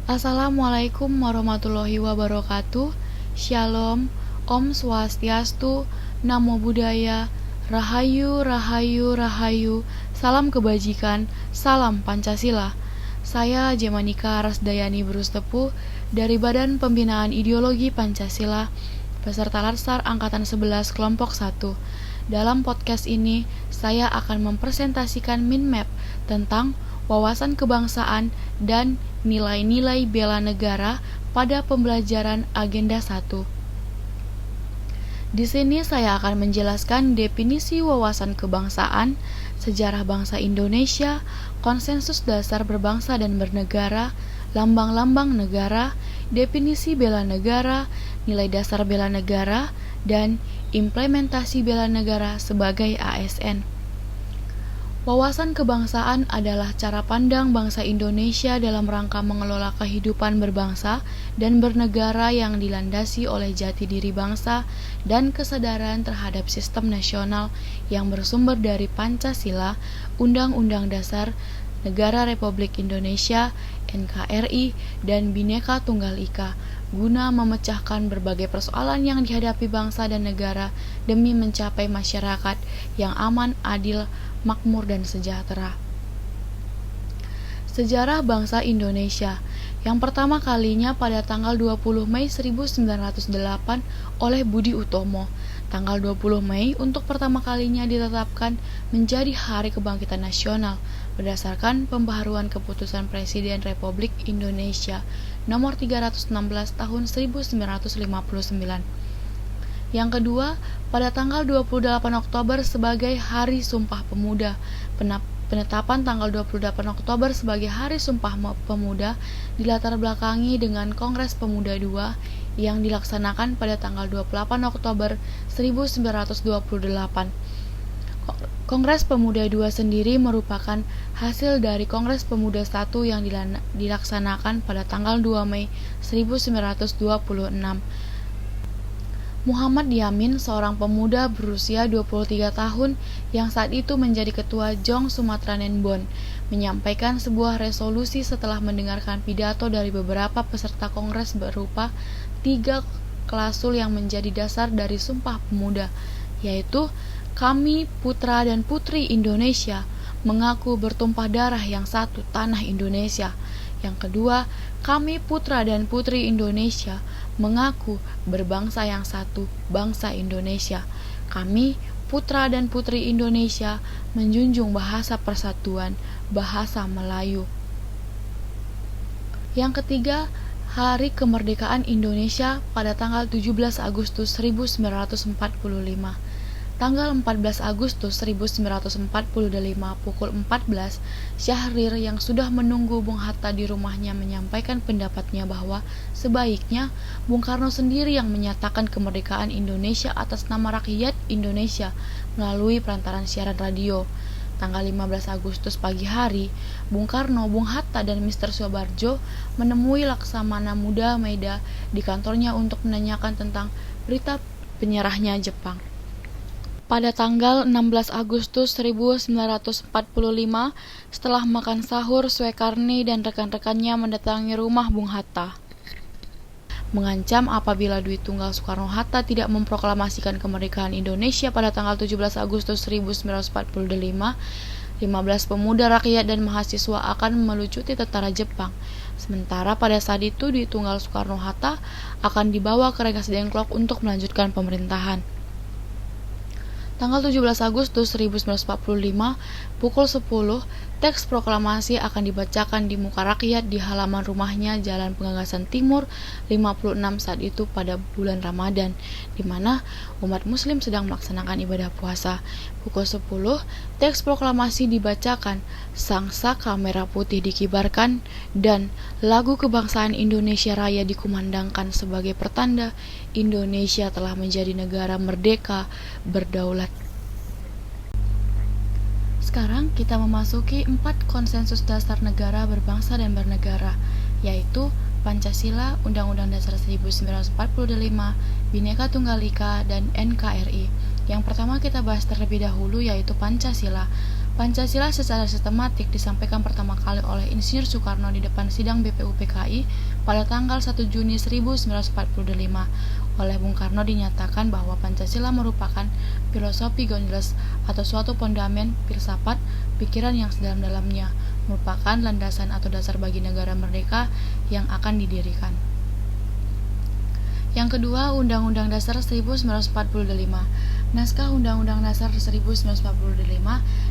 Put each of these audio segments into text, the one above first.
Assalamualaikum warahmatullahi wabarakatuh. Shalom, Om Swastiastu, Namo Buddhaya, Rahayu, Rahayu, Rahayu, salam kebajikan, salam Pancasila. Saya Jemanika Rasdayani Brustepu dari Badan Pembinaan Ideologi Pancasila, peserta Latsar Angkatan 11 Kelompok 1. Dalam podcast ini, saya akan mempresentasikan minmap tentang wawasan kebangsaan dan nilai-nilai bela negara pada pembelajaran Agenda 1. Di sini saya akan menjelaskan definisi wawasan kebangsaan, sejarah bangsa Indonesia, konsensus dasar berbangsa dan bernegara, lambang-lambang negara, definisi bela negara, nilai dasar bela negara, dan implementasi bela negara sebagai ASN. Wawasan kebangsaan adalah cara pandang bangsa Indonesia dalam rangka mengelola kehidupan berbangsa dan bernegara yang dilandasi oleh jati diri bangsa dan kesadaran terhadap sistem nasional yang bersumber dari Pancasila, Undang-Undang Dasar Negara Republik Indonesia, NKRI, dan Bhinneka Tunggal Ika, guna memecahkan berbagai persoalan yang dihadapi bangsa dan negara demi mencapai masyarakat yang aman, adil, makmur, dan sejahtera. Sejarah bangsa Indonesia yang pertama kalinya pada tanggal 20 Mei 1908 oleh Budi Utomo. Tanggal 20 Mei untuk pertama kalinya ditetapkan menjadi Hari Kebangkitan Nasional berdasarkan pembaharuan Keputusan Presiden Republik Indonesia nomor 316 tahun 1959. Yang kedua, pada tanggal 28 Oktober sebagai Hari Sumpah Pemuda. Penetapan tanggal 28 Oktober sebagai Hari Sumpah Pemuda dilatar belakangi dengan Kongres Pemuda II yang dilaksanakan pada tanggal 28 Oktober 1928. Kongres Pemuda II sendiri merupakan hasil dari Kongres Pemuda I yang dilaksanakan pada tanggal 2 Mei 1926. Muhammad Yamin, seorang pemuda berusia 23 tahun yang saat itu menjadi ketua Jong Sumatera Nenbon, menyampaikan sebuah resolusi setelah mendengarkan pidato dari beberapa peserta kongres berupa 3 klausul yang menjadi dasar dari Sumpah Pemuda, yaitu kami putra dan putri Indonesia mengaku bertumpah darah yang satu tanah Indonesia. Yang kedua, kami putra dan putri Indonesia mengaku berbangsa yang satu, bangsa Indonesia. Kami putra dan putri Indonesia menjunjung bahasa persatuan, bahasa Melayu. Yang ketiga, Hari Kemerdekaan Indonesia pada tanggal 17 Agustus 1945. Tanggal 14 Agustus 1945 pukul 14, Syahrir yang sudah menunggu Bung Hatta di rumahnya menyampaikan pendapatnya bahwa sebaiknya Bung Karno sendiri yang menyatakan kemerdekaan Indonesia atas nama rakyat Indonesia melalui perantaran siaran radio. Tanggal 15 Agustus pagi hari, Bung Karno, Bung Hatta, dan Mr. Soebardjo menemui Laksamana Muda Maeda di kantornya untuk menanyakan tentang berita penyerahnya Jepang. Pada tanggal 16 Agustus 1945, setelah makan sahur, Soekarni dan rekan-rekannya mendatangi rumah Bung Hatta, mengancam apabila Dwi Tunggal Soekarno-Hatta tidak memproklamasikan kemerdekaan Indonesia pada tanggal 17 Agustus 1945, 15 pemuda rakyat dan mahasiswa akan melucuti tentara Jepang. Sementara pada saat itu Dwi Tunggal Soekarno-Hatta akan dibawa ke Rengas Dengklok untuk melanjutkan pemerintahan. Tanggal 17 Agustus 1945, pukul 10, teks proklamasi akan dibacakan di muka rakyat di halaman rumahnya Jalan Penggagasan Timur 56 saat itu pada bulan Ramadan, di mana umat muslim sedang melaksanakan ibadah puasa. Pukul 10, teks proklamasi dibacakan, sang saka merah putih dikibarkan, dan lagu kebangsaan Indonesia Raya dikumandangkan sebagai pertanda Indonesia telah menjadi negara merdeka, berdaulat. Sekarang kita memasuki 4 konsensus dasar negara berbangsa dan bernegara, yaitu Pancasila, Undang-Undang Dasar 1945, Bhinneka Tunggal Ika, dan NKRI. Yang pertama kita bahas terlebih dahulu yaitu Pancasila. Pancasila secara sistematik disampaikan pertama kali oleh Insinyur Soekarno di depan sidang BPUPKI pada tanggal 1 Juni 1945. Oleh Bung Karno dinyatakan bahwa Pancasila merupakan filosofi Gondres atau suatu fondamen filsafat pikiran yang sedalam-dalamnya, merupakan landasan atau dasar bagi negara merdeka yang akan didirikan. Yang kedua, Undang-Undang Dasar 1945. Naskah Undang-Undang Dasar 1945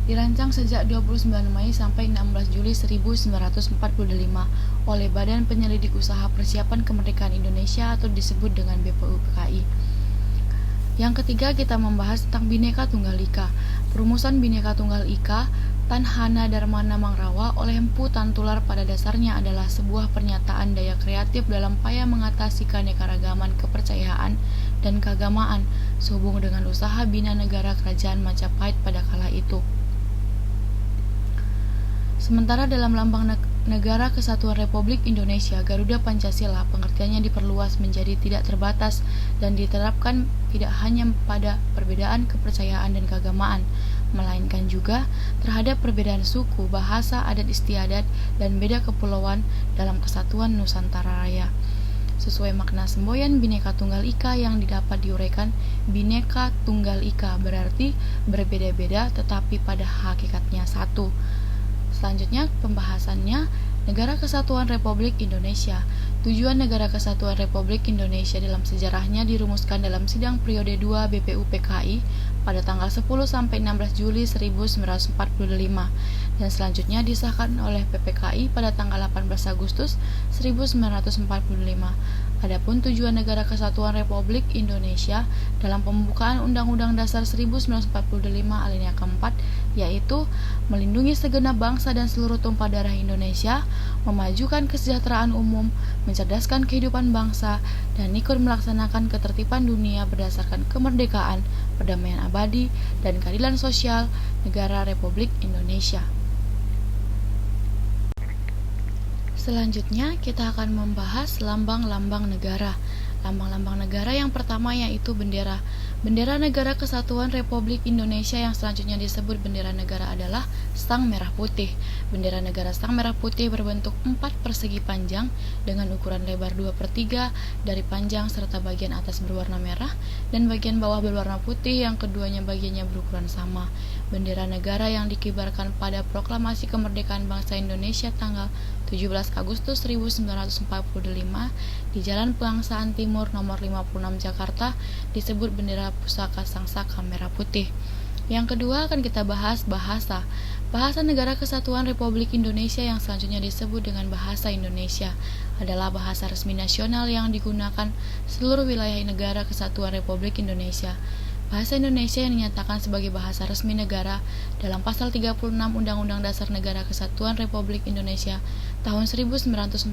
dirancang sejak 29 Mei sampai 16 Juli 1945 oleh Badan Penyelidik Usaha Persiapan Kemerdekaan Indonesia atau disebut dengan BPUPKI. Yang ketiga, kita membahas tentang Bhinneka Tunggal Ika. Perumusan Bhinneka Tunggal Ika Tan Hana Darmana Mangrawa oleh Empu Tantular pada dasarnya adalah sebuah pernyataan daya kreatif dalam upaya mengatasi keanekaragaman kepercayaan dan keagamaan sehubung dengan usaha bina negara kerajaan Majapahit pada kala itu. Sementara dalam lambang Negara Kesatuan Republik Indonesia, Garuda Pancasila pengertiannya diperluas menjadi tidak terbatas dan diterapkan tidak hanya pada perbedaan kepercayaan dan keagamaan, melainkan juga terhadap perbedaan suku, bahasa, adat istiadat, dan beda kepulauan dalam kesatuan Nusantara Raya. Sesuai makna semboyan Bhinneka Tunggal Ika yang didapat diuraikan, Bhinneka Tunggal Ika berarti berbeda-beda tetapi pada hakikatnya satu. Selanjutnya pembahasannya, Negara Kesatuan Republik Indonesia. Tujuan Negara Kesatuan Republik Indonesia dalam sejarahnya dirumuskan dalam sidang periode 2 BPUPKI pada tanggal 10 sampai 16 Juli 1945 dan selanjutnya disahkan oleh PPKI pada tanggal 18 Agustus 1945. Adapun tujuan Negara Kesatuan Republik Indonesia dalam pembukaan Undang-Undang Dasar 1945 alinea keempat yaitu melindungi segenap bangsa dan seluruh tumpah darah Indonesia, memajukan kesejahteraan umum, mencerdaskan kehidupan bangsa, dan ikut melaksanakan ketertiban dunia berdasarkan kemerdekaan, perdamaian abadi, dan keadilan sosial Negara Republik Indonesia. Selanjutnya kita akan membahas lambang-lambang negara. Lambang-lambang negara yang pertama yaitu bendera. Bendera Negara Kesatuan Republik Indonesia yang selanjutnya disebut bendera negara adalah Sang Merah Putih. Bendera negara Sang Merah Putih berbentuk 4 persegi panjang dengan ukuran lebar 2/3 dari panjang serta bagian atas berwarna merah dan bagian bawah berwarna putih yang keduanya bagiannya berukuran sama. Bendera negara yang dikibarkan pada Proklamasi Kemerdekaan Bangsa Indonesia tanggal 17 Agustus 1945 di Jalan Pegangsaan Timur nomor 56 Jakarta disebut bendera Pusaka Sang Saka Merah Putih. Yang kedua akan kita bahas bahasa. Bahasa Negara Kesatuan Republik Indonesia yang selanjutnya disebut dengan Bahasa Indonesia adalah bahasa resmi nasional yang digunakan seluruh wilayah Negara Kesatuan Republik Indonesia. Bahasa Indonesia yang dinyatakan sebagai bahasa resmi negara dalam pasal 36 Undang-Undang Dasar Negara Kesatuan Republik Indonesia tahun 1945.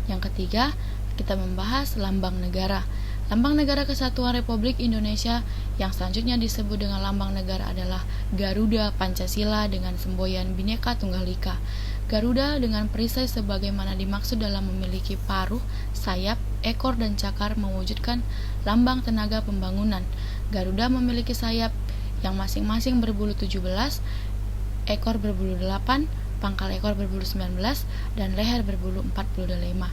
Yang ketiga, kita membahas lambang negara. Lambang Negara Kesatuan Republik Indonesia yang selanjutnya disebut dengan lambang negara adalah Garuda Pancasila dengan semboyan Bhinneka Tunggal Ika. Garuda dengan perisai sebagaimana dimaksud dalam memiliki paruh, sayap, ekor, dan cakar mewujudkan lambang tenaga pembangunan. Garuda memiliki sayap yang masing-masing berbulu 17, ekor berbulu 8, pangkal ekor berbulu 19, dan leher berbulu 45.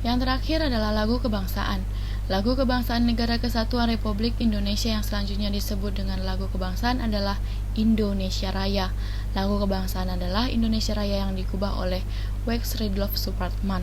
Yang terakhir adalah lagu kebangsaan. Lagu kebangsaan Negara Kesatuan Republik Indonesia yang selanjutnya disebut dengan lagu kebangsaan adalah Indonesia Raya. Lagu kebangsaan adalah Indonesia Raya yang dikubah oleh Wax Ridloff Supratman.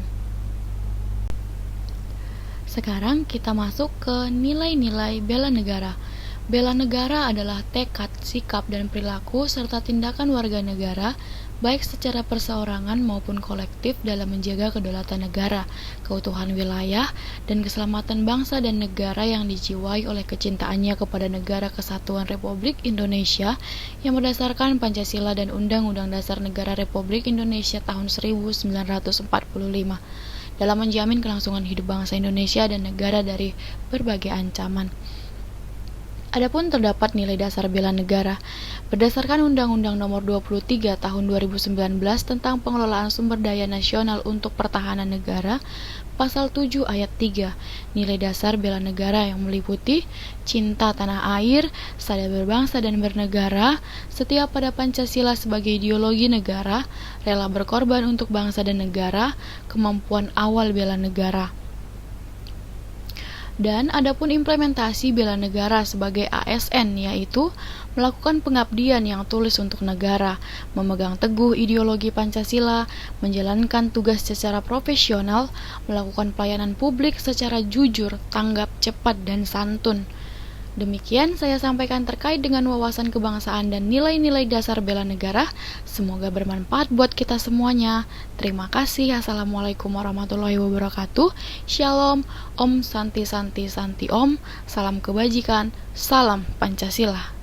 Sekarang kita masuk ke nilai-nilai bela negara. Bela negara adalah tekad, sikap, dan perilaku serta tindakan warga negara baik secara perseorangan maupun kolektif dalam menjaga kedaulatan negara, keutuhan wilayah, dan keselamatan bangsa dan negara yang dijiwai oleh kecintaannya kepada Negara Kesatuan Republik Indonesia yang berdasarkan Pancasila dan Undang-Undang Dasar Negara Republik Indonesia tahun 1945 dalam menjamin kelangsungan hidup bangsa Indonesia dan negara dari berbagai ancaman. Adapun terdapat nilai dasar bela negara. Berdasarkan Undang-Undang Nomor 23 Tahun 2019 tentang Pengelolaan Sumber Daya Nasional untuk Pertahanan Negara, Pasal 7 Ayat 3, nilai dasar bela negara yang meliputi cinta tanah air, sadar berbangsa dan bernegara, setia pada Pancasila sebagai ideologi negara, rela berkorban untuk bangsa dan negara, kemampuan awal bela negara. Dan adapun implementasi bela negara sebagai ASN, yaitu melakukan pengabdian yang tulus untuk negara, memegang teguh ideologi Pancasila, menjalankan tugas secara profesional, melakukan pelayanan publik secara jujur, tanggap, cepat, dan santun. Demikian saya sampaikan terkait dengan wawasan kebangsaan dan nilai-nilai dasar bela negara. Semoga bermanfaat buat kita semuanya. Terima kasih. Assalamualaikum warahmatullahi wabarakatuh. Shalom. Om Santi Santi Santi Om. Salam kebajikan. Salam Pancasila.